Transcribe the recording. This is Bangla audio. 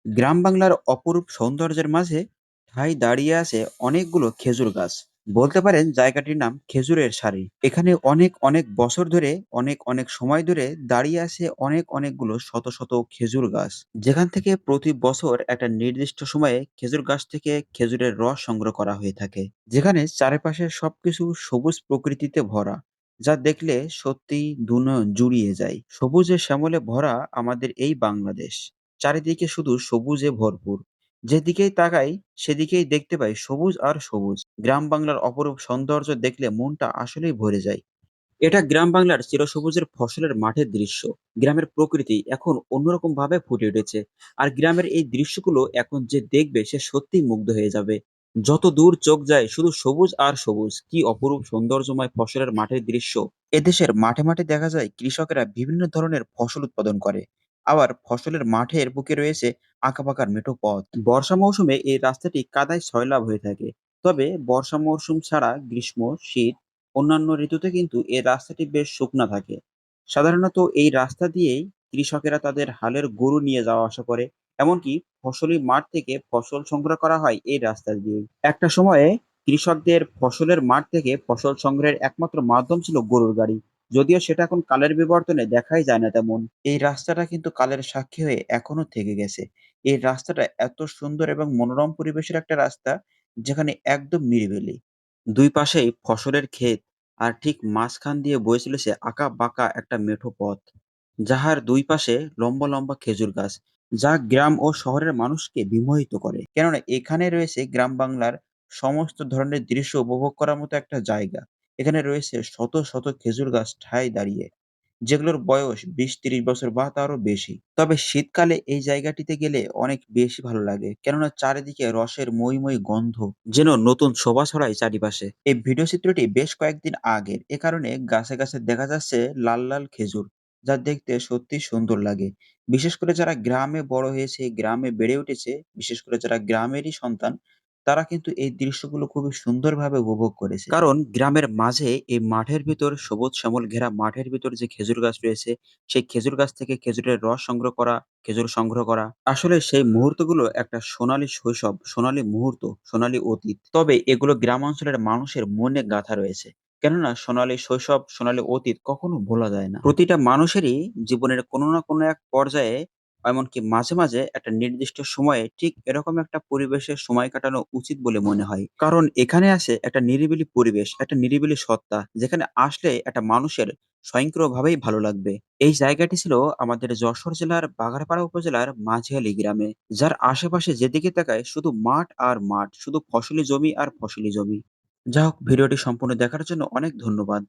গ্রাম বাংলার অপরূপ সৌন্দর্যের মাঝে ঠাঁই দাঁড়িয়ে আছে অনেকগুলো খেজুর গাছ। বলতে পারেন জায়গাটির নাম খেজুরের সারি। এখানে অনেক অনেক বছর ধরে, অনেক অনেক সময় ধরে দাঁড়িয়ে আছে অনেকগুলো শত শত খেজুর গাছ, যেখান থেকে প্রতি বছর একটা নির্দিষ্ট সময়ে খেজুর গাছ থেকে খেজুরের রস সংগ্রহ করা হয়ে থাকে। যেখানে চারিপাশে সবকিছু সবুজ প্রকৃতিতে ভরা, যা দেখলে সত্যিই দুনয়ন জুড়িয়ে যায়। সবুজে শ্যামলে ভরা আমাদের এই বাংলাদেশ, চারিদিকে শুধু সবুজে ভরপুর। যেদিকেই তাকাই সেদিকেই দেখতে পাই সবুজ আর সবুজ। গ্রাম বাংলার অপরূপ সৌন্দর্য দেখলে মনটা আসলেই ভরে যায়। এটা গ্রাম বাংলার চিরসবুজের ফসলের মাঠের দৃশ্য। গ্রামের প্রকৃতি এখন অন্যরকম ভাবে ফুটে উঠেছে। আর গ্রামের এই দৃশ্যগুলো এখন যে দেখবে সে সত্যিই মুগ্ধ হয়ে যাবে। যত দূর চোখ যায় শুধু সবুজ আর সবুজ। কি অপরূপ সৌন্দর্যময় ফসলের মাঠের দৃশ্য! এদেশের মাঠে মাঠে দেখা যায় কৃষকেরা বিভিন্ন ধরনের ফসল উৎপাদন করে। আবার ফসলের মাঠের বুকে রয়েছে আঁকাবাঁকা মেঠো পথ। বর্ষা মৌসুমে এই রাস্তাটি কাদায় সয়লাব হয়ে থাকে। তবে বর্ষা মৌসুম ছাড়া গ্রীষ্ম, শীত, অন্যান্য ঋতুতে কিন্তু এই রাস্তাটি বেশ শুকনা থাকে। সাধারণত এই রাস্তা দিয়েই কৃষকেরা তাদের হালের গরু নিয়ে যাওয়া আসা করে। এমনকি ফসলি মাঠ থেকে ফসল সংগ্রহ করা হয় এই রাস্তা দিয়েই। একটা সময়ে কৃষকদের ফসলের মাঠ থেকে ফসল সংগ্রহের একমাত্র মাধ্যম ছিল গরুর গাড়ি। যদিও সেটা এখন কালের বিবর্তনে দেখাই যায় না তেমন। এই রাস্তাটা কিন্তু কালের সাক্ষী হয়ে এখনো থেকে গেছে। এই রাস্তাটা এত সুন্দর এবং মনোরম পরিবেশের একটা রাস্তা, যেখানে একদম নিরিবিলি। দুই পাশেই ফসলের ক্ষেত, আর ঠিক মাঝখান দিয়ে বয়ে চলেছে আঁকা-বাঁকা একটা মেঠো পথ, যাহার দুই পাশে লম্বা লম্বা খেজুর গাছ, যা গ্রাম ও শহরের মানুষকে বিমোহিত করে। কেননা এখানে রয়েছে গ্রাম বাংলার সমস্ত ধরনের দৃশ্য উপভোগ করার মতো একটা জায়গা। এখানে রয়েছে শত শত খেজুর গাছ ঠায় দাঁড়িয়ে, যেগুলোর বয়স ২০-৩০ বছর বা তারও বেশি। তবে শীতকালে এই জায়গাটিতে গেলে অনেক বেশি ভালো লাগে। কেননা চারিদিকে রসের মই মই গন্ধ যেন নতুন শোভা ছড়ায় চারিপাশে। এই ভিডিও চিত্রটি বেশ কয়েকদিন আগের। এ কারণে গাছে গাছে দেখা যাচ্ছে লাল লাল খেজুর, যা দেখতে সত্যিই সুন্দর লাগে। বিশেষ করে যারা গ্রামে বড় হয়েছে, গ্রামে বেড়ে উঠেছে, বিশেষ করে যারা গ্রামেরই সন্তান, তারা কিন্তু এই দৃশ্যগুলো খুবই সুন্দরভাবে উপভোগ করেছে। কারণ গ্রামের মাঝে এই মাঠের ভিতর, সবুজ শ্যামল ঘেরা মাঠের ভিতর যে খেজুর গাছ রয়েছে, সেই খেজুর গাছ থেকে খেজুরের রস সংগ্রহ করা, খেজুর সংগ্রহ করা। আসলে সেই মুহূর্তগুলো একটা সোনালী শৈশব, সোনালী মুহূর্ত, সোনালী অতীত। তবে এগুলো গ্রামাঞ্চলের মানুষের মনে গাঁথা রয়েছে। কেননা সোনালী শৈশব, সোনালী অতীত কখনো ভোলা যায় না। প্রতিটা মানুষেরই জীবনের কোনো না কোনো এক পর্যায়ে, এমনকি মাঝে মাঝে একটা নির্দিষ্ট সময়ে ঠিক এরকম একটা পরিবেশে সময় কাটানো উচিত বলে মনে হয়। কারণ এখানে আছে একটা নিরিবিলি পরিবেশ, একটা নিরিবিলি সত্তা, যেখানে আসলে একটা মানুষের স্বয়ংক্রিয়ভাবেই ভালো লাগবে। এই জায়গাটি ছিল আমাদের যশোর জেলার বাঘারপাড়া উপজেলার মাঝিয়ালী গ্রামে, যার আশেপাশে যেদিকে তাকায় শুধু মাঠ আর মাঠ, শুধু ফসলি জমি আর ফসলি জমি। যা হোক, ভিডিওটি সম্পূর্ণ দেখার জন্য অনেক ধন্যবাদ।